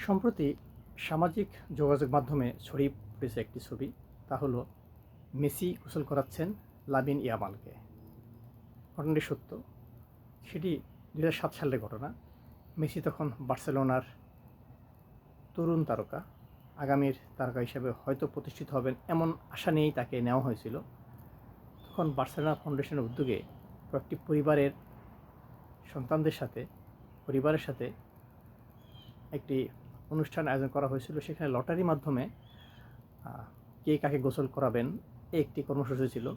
সম্প্রতি সামাজিক যোগাযোগ মাধ্যমে ছড়িয়ে পড়েছে একটি ছবি, তা হলো মেসি গোসল করাচ্ছেন লামিন ইয়ামালকে। ঘটনাটি সত্য। সেটি 2007 সালের ঘটনা। মেসি তখন বার্সেলোনার তরুণ তারকা, আগামীর তারকা হিসেবে হয়তো প্রতিষ্ঠিত হবেন এমন আশা নিয়েই তাকে নেওয়া হয়েছিল। তখন বার্সেলোনা ফাউন্ডেশনের উদ্যোগে কয়েকটি পরিবারের সন্তানদের সাথে পরিবারের সাথে একটি অনুষ্ঠান আয়োজন করা হয়েছিল। সেখানে লটারির মাধ্যমে কে কাকে গোসল করাবেন এই একটি কর্মসূচি ছিল।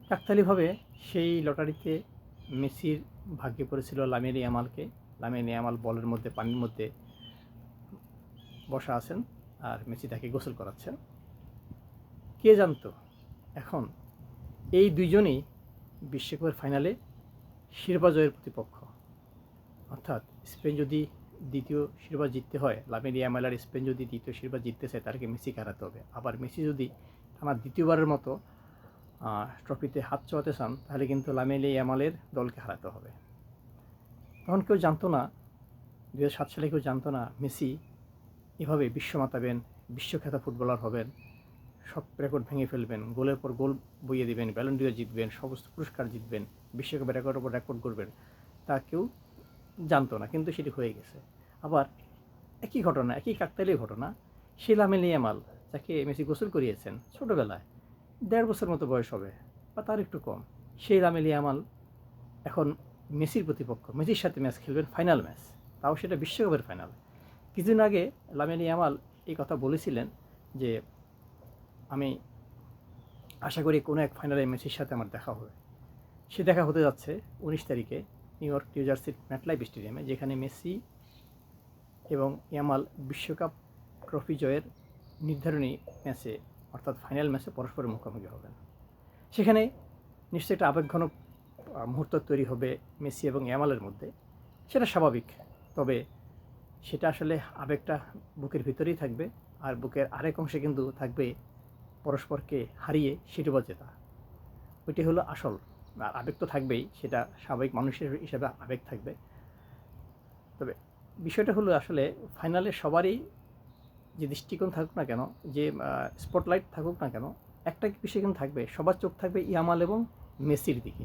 কাকতালীয়ভাবে সেই লটারিতে মেসির ভাগ্যে পড়েছিল লামিন ইয়ামালকে। লামিন ইয়ামাল বলের মধ্যে, পানির মধ্যে বসা আছেন আর মেসি তাকে গোসল করাচ্ছেন। কে জানতো এখন এই দুইজনই বিশ্বকাপের ফাইনালে শিরোপা জয়ের প্রতিপক্ষ। অর্থাৎ স্পেন যদি দ্বিতীয় শিরোপা জিততে হয়, লামিন ইয়ামাল আর স্পেন যদি দ্বিতীয় শিরোপা জিততে চায়, তাকে মেসিকে হারাতে হবে। আবার মেসি যদি আমার দ্বিতীয়বারের মতো ট্রফিতে হাত চোয়াতে চান, তাহলে কিন্তু লামিন ইয়ামালের দলকে হারাতে হবে। তখন কেউ জানতো না, 2007 সালে কেউ জানতো না মেসি এভাবে বিশ্ব মাতাবেন, বিশ্বখ্যাত ফুটবলার হবেন, সব রেকর্ড ভেঙে ফেলবেন, গোলের পর গোল বইয়ে দেবেন, ব্যালন ডি'র জিতবেন, সমস্ত পুরস্কার জিতবেন, বিশ্বকাপের রেকর্ডের উপর রেকর্ড করবেন। তা কেউ জানতো না, কিন্তু সেটি হয়ে গেছে। আবার একই ঘটনা, একই কাকতালীয় ঘটনা, সেই লামিন ইয়ামাল যাকে মেসি গোসল করিয়েছেন ছোটোবেলায়, 1.5 বছর মতো বয়স হবে বা তার একটু কম, সেই লামিন ইয়ামাল এখন মেসির প্রতিপক্ষ, মেসির সাথে ম্যাচ খেলবেন, ফাইনাল ম্যাচ, তাও সেটা বিশ্বকাপের ফাইনাল। কিছুদিন আগে লামিন ইয়ামাল এই কথা বলেছিলেন যে আমি আশা করি কোনো এক ফাইনালে মেসির সাথে আমার দেখা হবে। সে দেখা হতে যাচ্ছে 19 তারিখে নিউ জার্সির ম্যাটলাইফ স্টেডিয়ামে, যেখানে মেসি এবং ইয়ামাল বিশ্বকাপ ট্রফি জয়ের নির্ধারণী ম্যাচে, অর্থাৎ ফাইনাল ম্যাচে পরস্পরের মুখোমুখি হবেন। সেখানে নিশ্চয়ই একটা আবেগঘন মুহূর্ত তৈরি হবে মেসি এবং ইয়ামালের মধ্যে, সেটা স্বাভাবিক। তবে সেটা আসলে আবেগটা বুকের ভিতরেই থাকবে, আর বুকের আরেক অংশে কিন্তু থাকবে পরস্পরকে হারিয়ে শিরোপা জেতা। ওইটি হলো আসল। আর আবেগ তো থাকবেই, সেটা স্বাভাবিক মানুষের হিসাবে আবেগ থাকবে। তবে বিষয়টা হলো আসলে ফাইনালে সবারই যে দৃষ্টিকোণ থাকুক না কেন, যে স্পটলাইট থাকুক না কেন, একটা বিষয় কিন্তু থাকবে, সবার চোখ থাকবে ইয়ামাল এবং মেসির দিকে।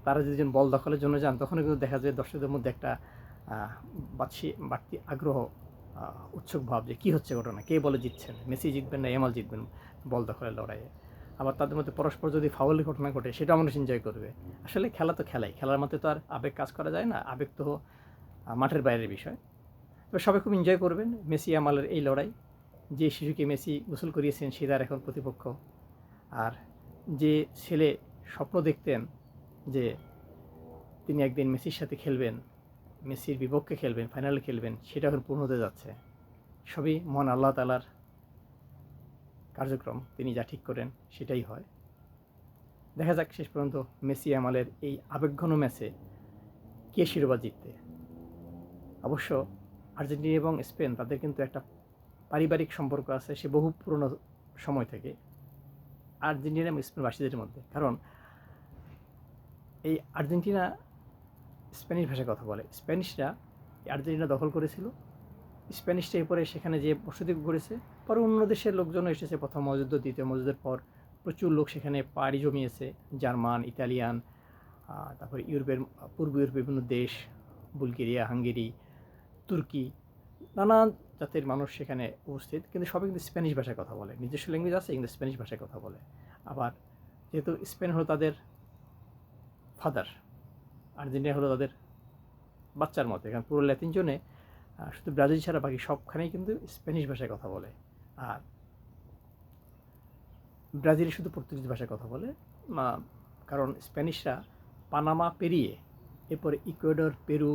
তারা যদি বল দখলের জন্য যান, তখনও কিন্তু দেখা যায় দর্শকদের মধ্যে একটা বাড়তি আগ্রহ, উৎসুক ভাব যে কী হচ্ছে ঘটনা, কে বলে জিতছেন, মেসি জিতবেন না ইয়ামাল জিতবেন বল দখলের লড়াইয়ে। আবার তাদের মধ্যে পরস্পর যদি ফাউলের ঘটনা ঘটে, সেটাও মানুষ এনজয় করবে। আসলে খেলা তো খেলাই, খেলার মধ্যে তো আর আবেগ কাজ করা যায় না, আবেগ তো মাঠের বাইরের বিষয়। তবে সবাই খুব এনজয় করবেন মেসি ইয়ামালের এই লড়াই। যে শিশুকে মেসি গোসল করিয়েছেন সে তার এখন প্রতিপক্ষ, আর যে ছেলে স্বপ্ন দেখতেন যে তিনি একদিন মেসির সাথে খেলবেন, মেসির বিপক্ষে খেলবেন, ফাইনালে খেলবেন, সেটা এখন পূর্ণ হতে যাচ্ছে। সবই মহান আল্লাহ তাআলার কার্যক্রম, তিনি যা ঠিক করেন সেটাই হয়। দেখা যাক শেষ পর্যন্ত মেসি ইয়ামালের এই আবেগঘন ম্যাচে কে শিরোপা জিততে। অবশ্য আর্জেন্টিনা এবং স্পেন, তাদের কিন্তু একটা পারিবারিক সম্পর্ক আছে, সে বহু পুরনো সময় থেকে আর্জেন্টিনা এবং স্পেনবাসীদের মধ্যে। কারণ এই আর্জেন্টিনা স্প্যানিশ ভাষায় কথা বলে, স্প্যানিশরা আর্জেন্টিনা দখল করেছিল, স্প্যানিশরা এরপরে সেখানে যে বসতি গড়েছে, পরে অন্য দেশের লোকজনও এসেছে। প্রথম মহাযুদ্ধ, দ্বিতীয় মহাযুদ্ধের পর প্রচুর লোক সেখানে পাড়ি জমিয়েছে, জার্মান, ইতালিয়ান, তারপরে ইউরোপের, পূর্ব ইউরোপের বিভিন্ন দেশ, বুলগেরিয়া, হাঙ্গেরি, তুর্কি, নানান জাতের মানুষ সেখানে উপস্থিত। কিন্তু সবাই কিন্তু স্প্যানিশ ভাষায় কথা বলে, নিজস্ব ল্যাঙ্গুয়েজ আছে কিন্তু স্প্যানিশ ভাষায় কথা বলে। আবার যেহেতু স্পেন হলো তাদের ফাদার, আর্জেন্টিনা হলো তাদের বাচ্চার মতো। কারণ পুরো ল্যাতিন জোনে শুধু ব্রাজিল ছাড়া বাকি সবখানেই কিন্তু স্প্যানিশ ভাষায় কথা বলে, আর ব্রাজিলে শুধু পর্তুগিজ ভাষায় কথা বলে। কারণ স্প্যানিশরা পানামা পেরিয়ে এরপরে ইকুয়েডর, পেরু,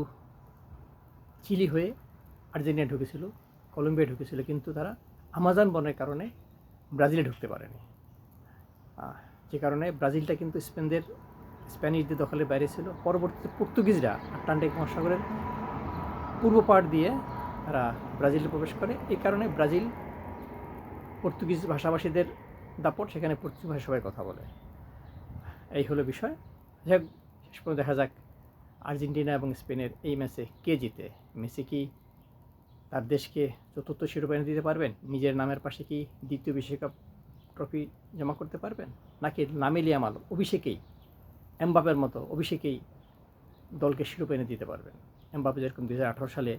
চিলি হয়ে আর্জেন্টিনা ঢুকেছিল, কলম্বিয়া ঢুকেছিল, কিন্তু তারা আমাজন বনের কারণে ব্রাজিলে ঢুকতে পারেনি। যে কারণে ব্রাজিলটা কিন্তু স্প্যানিশদের দখলের বাইরে ছিল। পরবর্তীতে পর্তুগিজরা আটলান্টিক মহাসাগরের পূর্ব পাড় দিয়ে তারা ব্রাজিলে প্রবেশ করে। এই কারণে ব্রাজিল পর্তুগিজ ভাষাভাষীদের দাপট, সেখানে পর্তুগিজ ভাষায় সবাই কথা বলে। এই হলো বিষয়। যাই হোক, শেষ পর্যন্ত দেখা যাক আর্জেন্টিনা এবং স্পেনের এই ম্যাচে কে জিতে। মেসি কি তার দেশকে চতুর্থ শিরোপা এনে দিতে পারবেন? নিজের নামের পাশে কি দ্বিতীয় বিশ্বকাপ ট্রফি জমা করতে পারবেন? নাকি লামিন ইয়ামাল অভিষেকেই এমবাপের মতো অভিষেকেই দলকে শিরোপা এনে দিতে পারবেন? এমবাপে যেরকম 2018 সালে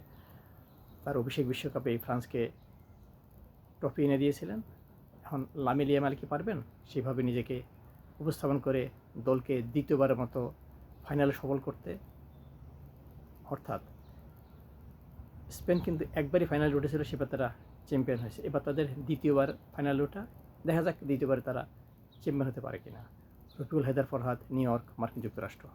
তার অভিষেক বিশ্বকাপে ফ্রান্সকে ট্রফি এনে দিয়েছিলেন, এখন লামিন ইয়ামাল কি পারবেন সেভাবে নিজেকে উপস্থাপন করে দলকে দ্বিতীয়বারের মতো ফাইনালে সফল করতে? অর্থাৎ স্পেন কিন্তু একবারই ফাইনালে উঠেছিল, সেবার তারা চ্যাম্পিয়ন হয়েছে। এবার তাদের দ্বিতীয়বার ফাইনালে ওঠা, দেখা যাক দ্বিতীয়বারে তারা চ্যাম্পিয়ন হতে পারে কিনা। রফিকুল হায়দার ফরহাদ, নিউ ইয়র্ক, মার্কিন যুক্তরাষ্ট্র।